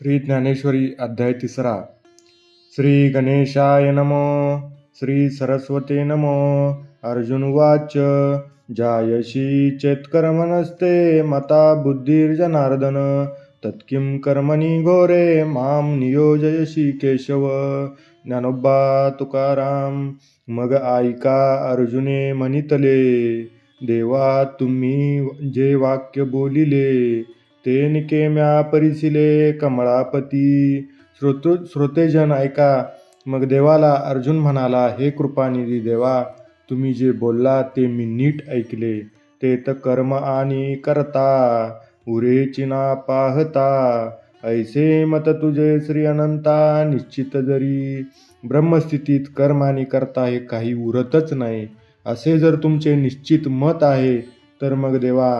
श्री ज्ञानेश्वरी अध्याय 3. श्री गणेशाय नमो. श्री सरस्वते नमो. अर्जुन उवाच. जायसी चेत्कर्मणस्ते मता बुद्धिर्जनार्दन तत्किं कर्मणि घोरे मां नियोजयसि केशव. ज्ञानोबा तुकाराम. मग ऐका अर्जुने म्हणितले, देवा तुम्ही जे वाक्य बोलिले ते निकेम्या परिसिले कमळापती. श्रोतेजन ऐका. मग देवाला अर्जुन म्हणाला, हे कृपानिधी देवा, तुम्ही जे बोलला ते मी नीट ऐकले. ते तर कर्म आणि करता उरेची ना पाहता. ऐसे मत तुझे श्री अनंता निश्चित जरी. ब्रह्मस्थितीत कर्म आणि करता हे काही उरतच नाही, असे जर तुमचे निश्चित मत आहे, तर मग देवा,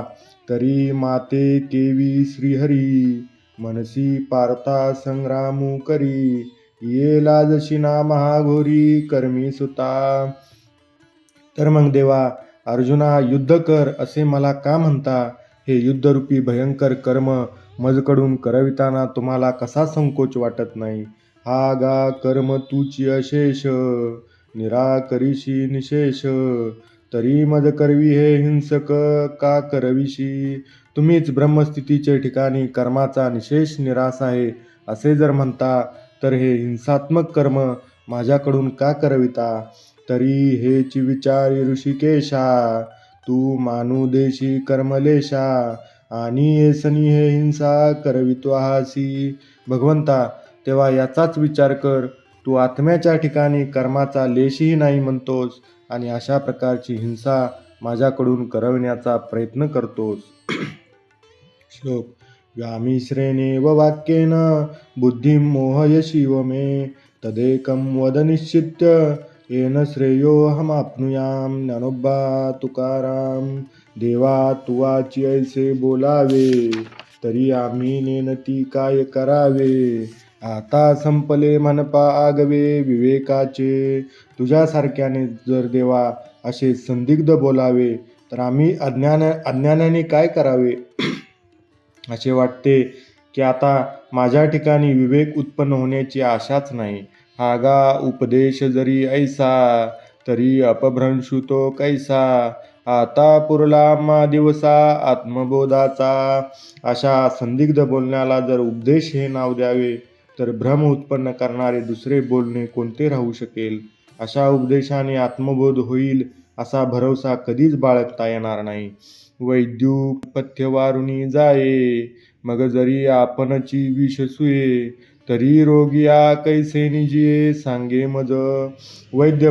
तरी माते केवी श्रीहरी. मनसी पार्था संग्रामू करी. ये लाजशी ना महाघोरी कर्मी सुता. तर मग देवा, अर्जुना, युद्ध कर असे मला का म्हणता? हे युद्धरूपी भयंकर कर्म मजकडून करविताना तुम्हाला कसा संकोच वाटत नाही? हा गा कर्म तूची अशेष, निराकरीशी निशेष. तरी मज करवी हे हिंसक का करविशी. तुम्हीच ब्रह्मस्थितीचे ठिकाणी कर्माचा निशेष निराश आहे असे जर म्हणता, तर हे हिंसात्मक कर्म माझ्याकडून का करविता? तरी हेची विचारी ऋषिकेशा, तू मानू देशी कर्मलेशा. आणि येसनी हे हिंसा करवितो आहासी. भगवंता, तेव्हा याचाच विचार कर. तू आत्म्याच्या ठिकाणी कर्माचा लेशही नाही म्हणतोस आणि अशा प्रकारची हिंसा माझ्याकडून करविण्याचा प्रयत्न करतोस. श्लोक. व्यामिश्रेणेव वाक्येन बुद्धिं मोहयसीव मे. तदेकं वद निश्चित्य येन श्रेयोऽहमाप्नुयाम. ज्ञानोबा तुकाराम. देवा, तू वाची ऐसे बोलावे, तरी आम्ही नेनती काय करावे. आता संपले मनपा आगवे विवेकाचे. तुझ्यासारख्याने जर देवा असे संदिग्ध बोलावे, तर आम्ही अज्ञानाने काय करावे? असे वाटते की आता माझ्या ठिकाणी विवेक उत्पन्न होण्याची आशाच नाही. हा गा उपदेश जरी ऐसा, तरी अपभ्रंशु तो कैसा. आता पुरला आम्हा दिवसा आत्मबोधाचा. अशा संदिग्ध बोलण्याला जर उपदेश हे नाव द्यावे, तर भ्रम उत्पन्न करणारे दुसरे बोलणे कोणते राहू शकेल? अशा उपदेशाने आत्मबोध होईल असा भरवसा कधीच बाळगता येणार नाही. वैद्यूक पथ्यवारुणी जाये, मग जरी आपणची विष सुये. तरी रोगिया कैसे निजिये सांगे मज. वैद्य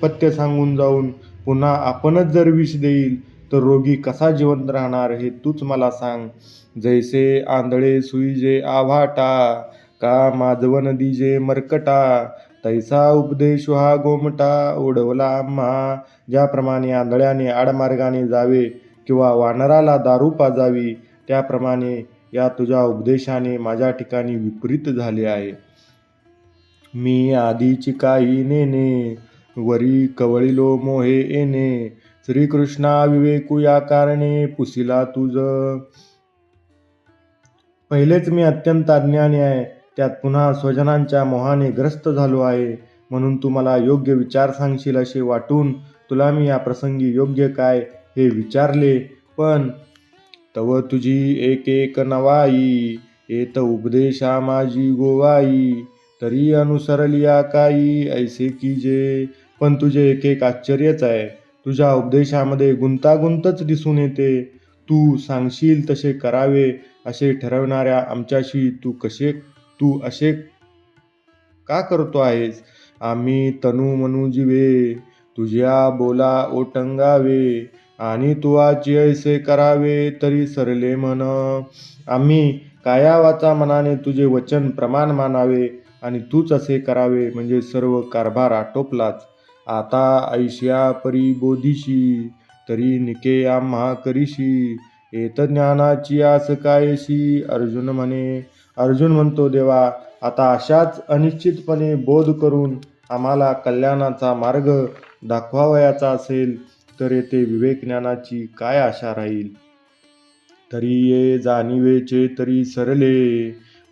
पथ्य सांगून जाऊन पुन्हा आपणच जर विष देईल, तर रोगी कसा जिवंत राहणार हे तूच मला सांग. जैसे आंधळे सुईजे आव्हाटा, का माजवन दिजे मरकटा. तैसा उपदेश हा गोमटा ओढवला आम्हा. ज्याप्रमाणे आंधळ्याने आडमार्गाने जावे किंवा वानराला दारू पाजावी, त्याप्रमाणे या तुझ्या उपदेशाने माझ्या ठिकाणी विपरीत झाले आहे. मी आधीची काही नेने, वरी कवळिलो मोहे येणे. श्रीकृष्णा विवेकू या कारणे पुसिला तुझ. पहिलेच मी अत्यंत अज्ञानी आहे, त्यात पुन्हा स्वजनांच्या मोहाने ग्रस्त झालो आहे. म्हणून तू मला योग्य विचार सांगशील असे वाटून तुला मी या प्रसंगी योग्य काय हे विचारले. पण तव तुझी एक एक नवाई, येत उपदेशा माझी गोवाई. तरी अनुसरलिया काही ऐसे कीजे. पण तुझे एक एक आश्चर्यच आहे. तुझ्या उपदेशामध्ये गुंतागुंतच दिसून येते. तू सांगशील तसे करावे असे ठरवणाऱ्या आमच्याशी तू असे का करतो आहेस? आम्ही तनु मनु जीवे, तुझ्या बोला ओटंगावे. आणि तू आची ऐसे करावे, तरी सरले मन. आम्ही काया वाचा मनाने तुझे वचन प्रमाण मानावे, आणि तूच असे करावे म्हणजे सर्व कारभार आटोपलाच. आता ऐशिया परी बोधिशी, तरी निके आम्हा करीशी. एत ज्ञानाची आस कायशी. अर्जुन म्हणे. अर्जुन म्हणतो, देवा, आता अशाच अनिश्चितपणे बोध करून आम्हाला कल्याणाचा मार्ग दाखवावयाचा असेल, तर येथे विवेक ज्ञानाची काय आशा राहील? तरी ये जाणीवेचे तरी सरले,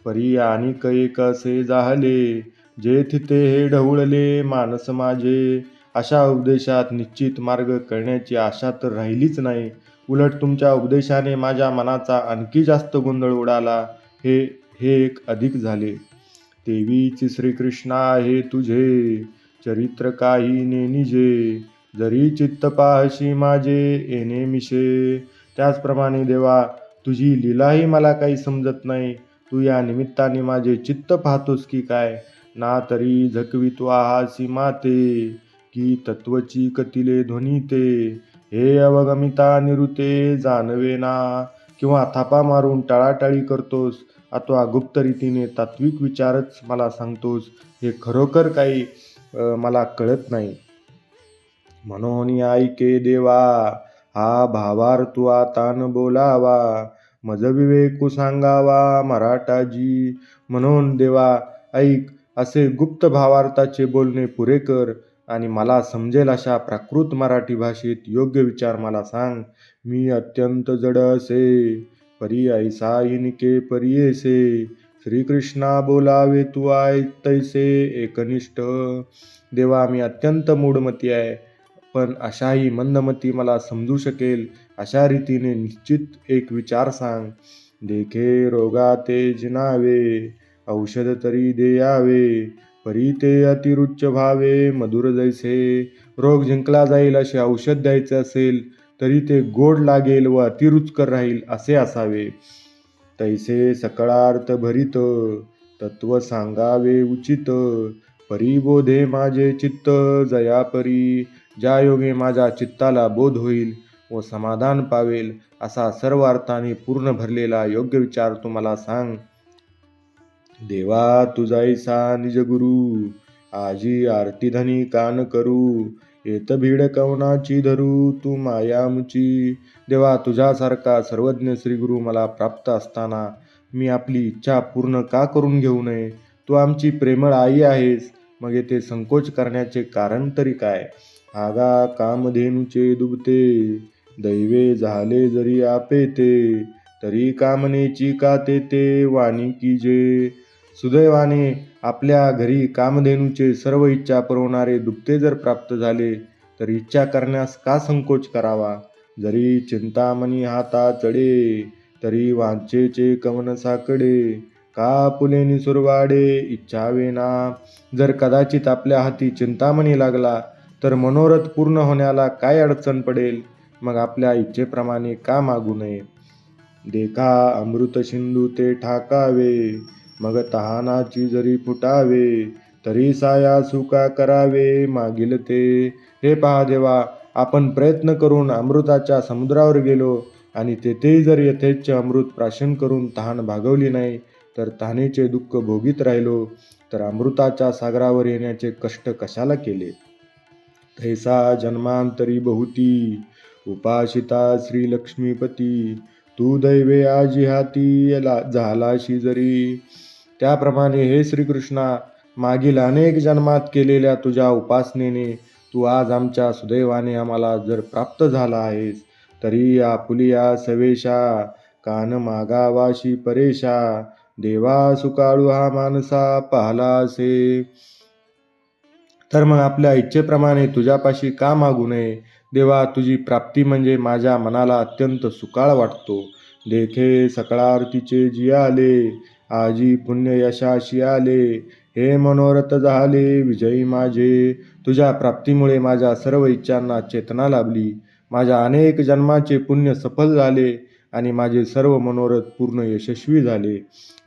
परी आणिक एक असे जाहले, जे थिते हे ढवळले मानस माझे. अशा उपदेशात निश्चित मार्ग कळण्याची आशा तर राहिलीच नाही. उलट तुमच्या उपदेशाने माझ्या मनाचा आणखी जास्त गोंधळ उडाला. हे हे एक अधिक झाले. तेवीच श्रीकृष्णा आहे तुझे, चरित्र काही नेनिजे. जरी चित्त पाहशी माझे येणे मिशे. त्याचप्रमाणे देवा, तुझी लीलाही मला काही समजत नाही. तू या निमित्ताने माझे चित्त पाहतोस की काय? ना तरी झकवित्वा हासी माते, की तत्वची कतिले ध्वनिते. हे अवगमिता निरुते जाणवेना. किंवा थापा मारून टाळाटाळी करतोस, अथवा गुप्त रीतीने तात्विक विचारच मला सांगतोस, हे खरोखर काही मला कळत नाही. म्हणून ऐके देवा, हा भावार्थ आता न बोलावा. मज विवेकू सांगावा मराठाजी. म्हणून देवा, ऐक, असे गुप्त भावार्थाचे बोलणे पुरे कर आणि मला समजेल अशा प्राकृत मराठी भाषेत योग्य विचार मला सांग. मी अत्यंत जड असे, परी ऐसा इनके परियेसे. श्रीकृष्णा बोलावे तू ऐकतैसे एकनिष्ठ. देवा, मी अत्यंत मूढमती आहे, पण अशाही मंदमती मला समजू शकेल अशा रीतीने निश्चित एक विचार सांग. देखे रोगा ते जिनावे, औषध तरी देयावे. परी ते अतिरुच्च भावे मधुर जैसे. रोग जिंकला जाईल असे औषध द्यायचे असेल तरी ते गोड लागेल व अतिरुचकर राहील असे असावे. तैसे सकळार्थ भरित, तत्व सांगावे उचित. परी बोधे माझे चित्त जया परी. ज्या योगे माझ्या चित्ताला बोध होईल व समाधान पावेल असा सर्व अर्थाने पूर्ण भरलेला योग्य विचार तू मला सांग. देवा, तुझैसा निज गुरु, आजी आरती धनी कान करू. येत भीड कवनाची धरू, तू मायामुची. देवा, तुझ्यासारखा सर्वज्ञ श्रीगुरु मला प्राप्त असताना मी आपली इच्छा पूर्ण का करून घेऊ नये? तू आमची प्रेमळ आई आहेस, मग येथे संकोच करण्याचे कारण तरी काय? आगा कामधेनुचे दुबते, दैवे झाले जरी आपेते. तरी कामनेची का तेते वाणी कीजे. सुदैवाने आपल्या घरी कामधेनूचे सर्व इच्छा पुरवणारे दुभते जर प्राप्त झाले तर इच्छा करण्यास का संकोच करावा? जरी चिंतामणी हाता चढे, तरी वांचेचे कवन साकडे. का पुलेनी सुरवाडे इच्छावेना. जर कदाचित आपल्या हाती चिंतामणी लागला तर मनोरथ पूर्ण होण्याला काय अडचण पडेल? मग आपल्या इच्छेप्रमाणे का मागू नये? देखा अमृत सिंधू ते ठाकावे, मग तहानाची जरी फुटावे. तरी साया सुका करावे मागील ते. हे पहा देवा, आपण प्रयत्न करून अमृताच्या समुद्रावर गेलो आणि तेथेही जर यथेच्छ अमृत प्राशन करून तहान भागवली नाही, तर तहानेचे दुःख भोगीत राहिलो, तर अमृताच्या सागरावर येण्याचे कष्ट कशाला केले? तैसा जन्मांतरी बहुती, उपाशिता श्री लक्ष्मीपती. तू दैवे आजी हाती झालाशी जरी. त्याप्रमाणे हे श्रीकृष्णा, मागील अनेक जन्मात केलेल्या तुझ्या उपासनेने तू आज आमच्या सुदैवाने आम्हाला जर प्राप्त झाला आहेस, तरी आपुलिया सवेशा कान मागावाशी परेशा. देवा, सुकाळू हा मानसा पाहला असे, तर मग आपल्या इच्छेप्रमाणे तुझ्यापाशी का मागू नये? देवा, तुझी प्राप्ती म्हणजे माझ्या मनाला अत्यंत सुकाळ वाटतो. देखे सकळार्तीचे जियाले, आजी पुण्य यशाशी आले. हे मनोरथ झाले विजयी माझे. तुझ्या प्राप्तीमुळे माझ्या सर्व इच्छांना चेतना लाभली. माझ्या अनेक जन्माचे पुण्य सफल झाले आणि माझे सर्व मनोरथ पूर्ण यशस्वी झाले.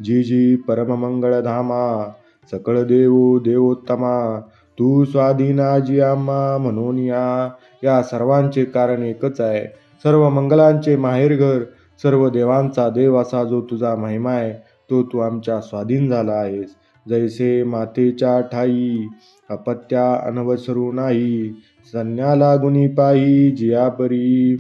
जी जी परममंगळधामा, सकळ देवो देवोत्तमा. तू स्वाधीनाजी आम्हा म्हणून या सर्वांचे कारण एकच आहे. सर्व मंगलांचे माहेरघर, सर्व देवांचा देव असा जो तुझा महिमा आहे, तो तू आमच्या स्वाधीन झाला आहेस. जैसे मातेच्या ठाई अपत्या अनवसरू नाही, सन्याला गुणी पाही जियापरी.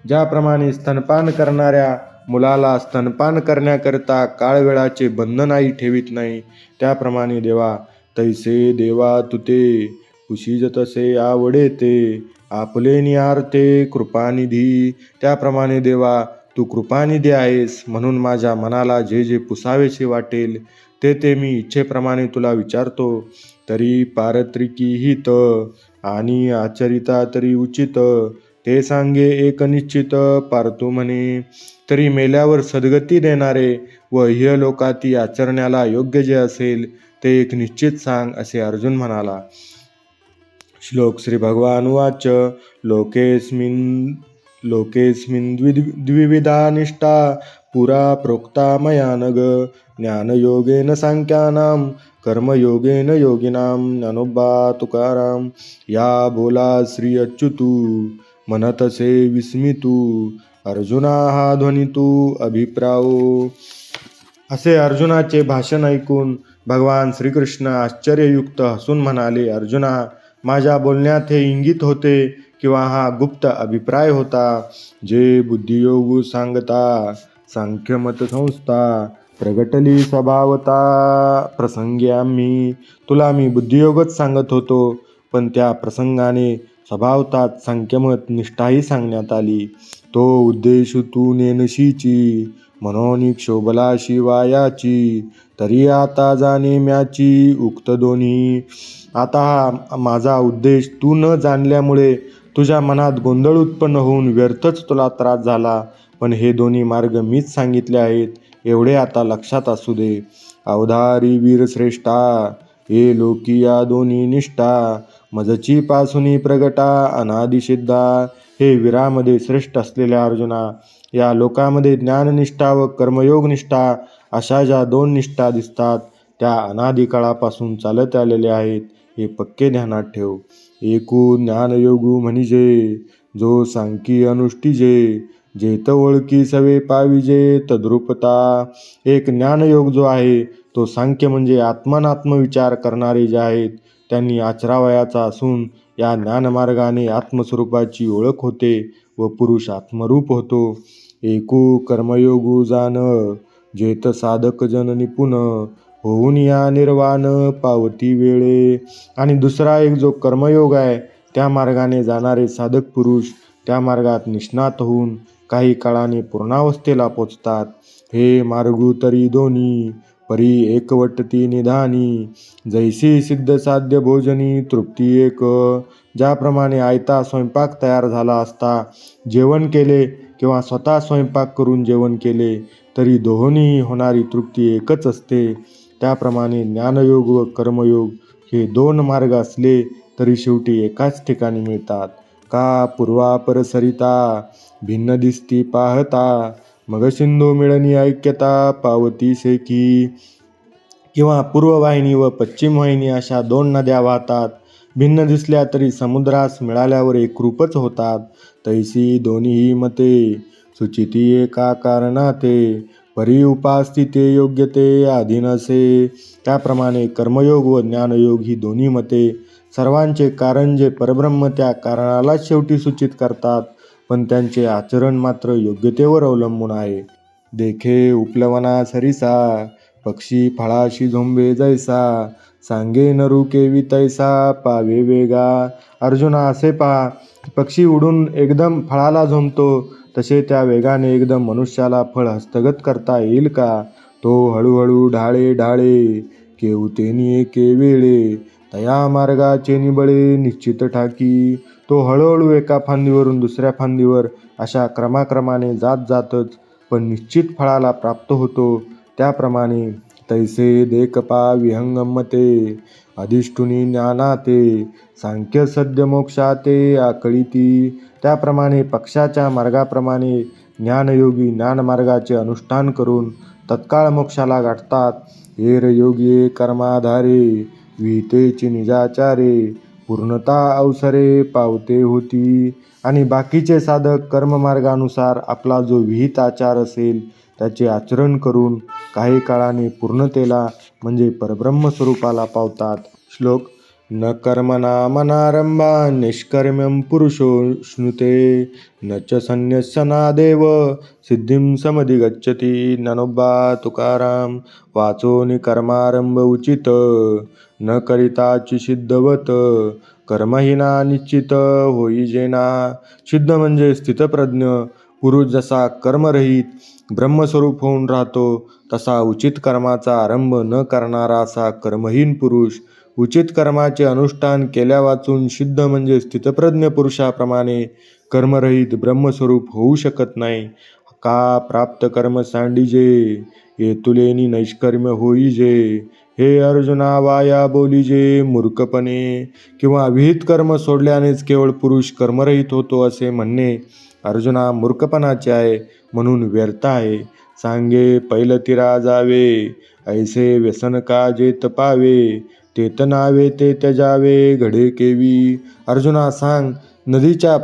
ज्याप्रमाणे स्तनपान करणाऱ्या मुलाला स्तनपान करण्याकरिता काळवेळाचे बंधनही ठेवित नाही, त्याप्रमाणे देवा, तैसे देवा तुते कुशीज तसे आवडे ते. आपले निहारते कृपानिधी. त्याप्रमाणे देवा, तू कृपानिधी आहेस, म्हणून माझ्या मनाला जे जे पुसावेसे वाटेल ते ते मी इच्छेप्रमाणे तुला विचारतो. तरी पारत्रिकी हित आणि आचरिता तरी उचित, ते सांगे एक निश्चित पारतू म्हणे. तरी मेल्यावर सद्गती देणारे व इहलोकाती आचरण्याला योग्य जे असेल ते एक निश्चित सांग, असे अर्जुन म्हणाला. श्लोक श्री भगवान उवाच. लोकेस्मिन् द्विविधा निष्ठा पुरा प्रोक्ता मया नग, ज्ञानयोगेन सांख्यानां कर्मयोगेन योगिनां, ज्ञानोबा तुकाराम. या बोला श्री अच्युतू म्हणतसे विस्मितू, अर्जुना हा ध्वनितू अभिप्रायो. असे अर्जुनाचे भाषण ऐकून भगवान श्रीकृष्ण आश्चर्ययुक्त हसून म्हणाले, अर्जुना, माझ्या बोलण्यात हे इंगित होते किंवा हा गुप्त अभिप्राय होता? जे बुद्धियोगू सांगता सांख्यमत संस्था, प्रगटली स्वभावता प्रसंगी आम्ही. तुला मी बुद्धियोगच सांगत होतो, पण त्या प्रसंगाने स्वभावतात सांख्यमत निष्ठाही सांगण्यात आली. तो उद्देश तू नेनशीची, म्हणून क्षोभला शिवायाची. तरी आता जाणे म्याची उक्त दोन्ही. आता हा माझा उद्देश तू न जाणल्यामुळे तुझ्या मनात गोंधळ उत्पन्न होऊन व्यर्थच तुला त्रास झाला. पण हे दोन्ही मार्ग मीच सांगितले आहेत, एवढे आता लक्षात असू दे. अवधारी वीरश्रेष्ठा, हे लोकी या दोन्ही निष्ठा, मजची पासूनी प्रगटा अनादिसिद्धा. हे वीरामध्ये श्रेष्ठ असलेल्या अर्जुना, या लोकामध्ये ज्ञाननिष्ठा व कर्मयोगनिष्ठा अशा ज्या दोन निष्ठा दिसतात त्या अनादी काळापासून चालत आलेल्या आहेत, हे पक्के ध्यानात ठेव. एकू ज्ञानयोगू म्हणजे जो सांख्यी अनुष्ठिजे, जेत ओळखी सवे पाविजे तद्रुपता. एक ज्ञानयोग जो आहे तो सांख्य म्हणजे आत्मविचार करणारे जे आहेत त्यांनी आचरावयाचा असून या ज्ञानमार्गाने आत्मस्वरूपाची ओळख होते व पुरुष आत्मरूप होतो. एकू कर्मयोगू जाण, जेत साधक जन निपुण, होऊन या निर्वाण पावती वेळे. आणि दुसरा एक जो कर्मयोग आहे त्या मार्गाने जाणारे साधक पुरुष त्या मार्गात निष्णात होऊन काही काळाने पूर्णावस्थेला पोचतात. हे मार्गू तरी दोन्ही, परी एकवटती निधानी. जैसी सिद्ध साध्य भोजनी तृप्ती एक. ज्याप्रमाणे आयता स्वयंपाक तयार झाला असता जेवण केले किंवा स्वतः स्वयंपाक करून जेवण केले तरी दोहोंनी होणारी तृप्ती एकच असते, त्याप्रमाणे ज्ञानयोग व कर्मयोग हे दोन मार्ग असले तरी शेवटी एकाच ठिकाणी मिळतात. का पूर्वापर सरिता भिन्न दिसती पाहता, मग सिंधू मिळणी ऐक्यता पावती सेकी. किंवा पूर्ववाहिनी व पश्चिम वाहिनी अशा दोन नद्या वाहतात, भिन्न दिसल्या तरी समुद्रास मिळाल्यावर एकरूपच होतात. तैसी दोन्ही मते सुचिती एका कारणाते, परी उपास्थिते योग्यते अधीनसे. त्याप्रमाणे कर्मयोग व ज्ञानयोग ही दोन्ही मते सर्वांचे कारण जे परब्रह्म त्या कारणालाच शेवटी सूचित करतात, पण त्यांचे आचरण मात्र योग्यतेवर अवलंबून आहे. देखे उपलवना सरिसा, पक्षी फळाशी झोंबे जैसा, सांगे नरू केवी तैसा पावे वेगा. अर्जुना, असे पहा, पक्षी उडून एकदम फळाला झोंबतो तसे त्या वेगाने एकदम मनुष्याला फळ हस्तगत करता येईल का? तो हळूहळू ढाळे ढाळे केवतेनी एके वेळे, तया मार्गाचे निबळे निश्चित ठाकी. तो हळूहळू एका फांदीवरून दुसऱ्या फांदीवर अशा क्रमाक्रमाने जात जातच पण निश्चित फळाला प्राप्त होतो. त्याप्रमाणे तैसे देखपा विहंगमते, अधिष्ठुनी ज्ञानाते, सांख्य सद्य मोक्षाते आकळीती. त्याप्रमाणे पक्षाच्या मार्गाप्रमाणे ज्ञानयोगी ज्ञानमार्गाचे अनुष्ठान करून तत्काळ मोक्षाला गाठतात. हेर योगी कर्माधारे विहितेची निजाचारे, पूर्णता अवसरे पावते होती. आणि बाकीचे साधक कर्ममार्गानुसार आपला जो विहित आचार असेल त्याचे आचरण करून काही काळाने पूर्णतेला म्हणजे परब्रह्म स्वरूपाला पावतात. श्लोक न कर्मणा मनारंभा निष्कर्म्यं पुरुषो श्नुते, न च संन्यस्यनादेव सिद्धिं समधिगच्छति. ज्ञानोबा तुकाराम. वाचोनी कर्मारंभ उचित, न करिताची सिद्धवत, कर्महीना निश्चित होई जेना. सिद्ध म्हणजे स्थितप्रज्ञ पुरुष जसा कर्मरहित ब्रह्मस्वरूप होऊन राहतो, तसा उचित कर्माचा आरंभ न करणारा असा कर्महीन पुरुष उचित कर्माचे अनुष्ठान केल्या वाचून शुद्ध म्हणजे स्थितप्रज्ञ पुरुषाप्रमाणे कर्मरहित ब्रह्मस्वरूप होऊ शकत नाही. का प्राप्त कर्म सांडिजे, ये तुलेनी नैष्कर्म्य होईजे. हे अर्जुना वाया बोलीजे मूर्खपणे. किंवा विहित कर्म सोडल्यानेच केवळ पुरुष कर्मरहित होतो असे म्हणणे अर्जुना मूर्खपणाचे आहे, म्हणून व्यर्थ आहे. सांगे पैलतीरा जावे, ऐसे व्यसन का जे तपावे. तेत नावे ते त्यजावे, घडे केवी. अर्जुना सांग, नदीच्या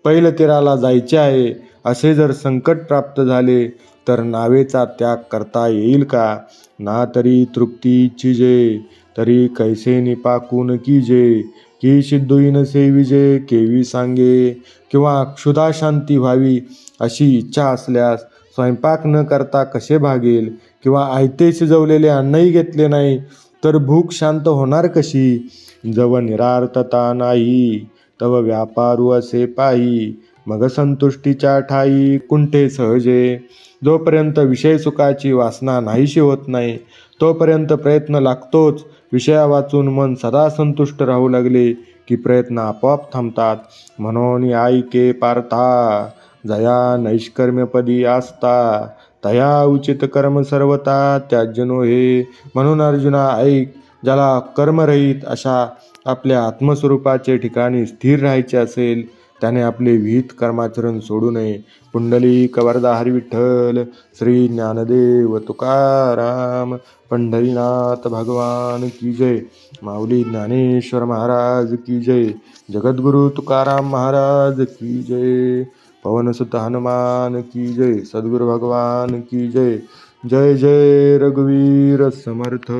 पैलतीराला जायचे आहे, असे जर संकट प्राप्त झाले तर नावेचा त्याग करता येईल का? ना तरी तृप्ती इच्छिजे, तरी कैसे निपाकून कीजे. की सिद्धुईन सेविजे केवी सांगे. किंवा क्षुधा शांती व्हावी अशी इच्छा असल्यास स्वयंपाक न करता कसे भागेल? किंवा आयते शिजवलेले अन्नही घेतले नाही तर भूक शांत होणार कशी? जव निरार्थता नाही तव व्यापारू असे पाही. मग संतुष्टीच्या ठाई कुंठे सहजे. जोपर्यंत विषय सुखाची वासना नाहीशी होत नाही तोपर्यंत प्रयत्न लागतोच. विषया वाचून मन सदा संतुष्ट राहू लागले की प्रयत्न आपोआप थांबतात. म्हणून ऐके पार्था, जया नैष्कर्म्यपदी आस्था. तया उचित कर्म सर्वता त्याज्य हे. म्हणून अर्जुना ऐक, ज्याला कर्मरहित अशा आपल्या आत्मस्वरूपाचे ठिकाणी स्थिर राहायचे असेल त्याने आपले विहित कर्माचरण सोडू नये. पुंडलिक वरदा हरी विठ्ठल. श्री ज्ञानदेव तुकाराम. पंढरीनाथ भगवान की जय. माऊली ज्ञानेश्वर महाराज की जय. जगद्गुरु तुकाराम महाराज की जय. पवनसुत हनुमान की जय. सद्गुरु भगवान की जय. जय जय रघुवीर समर्थ.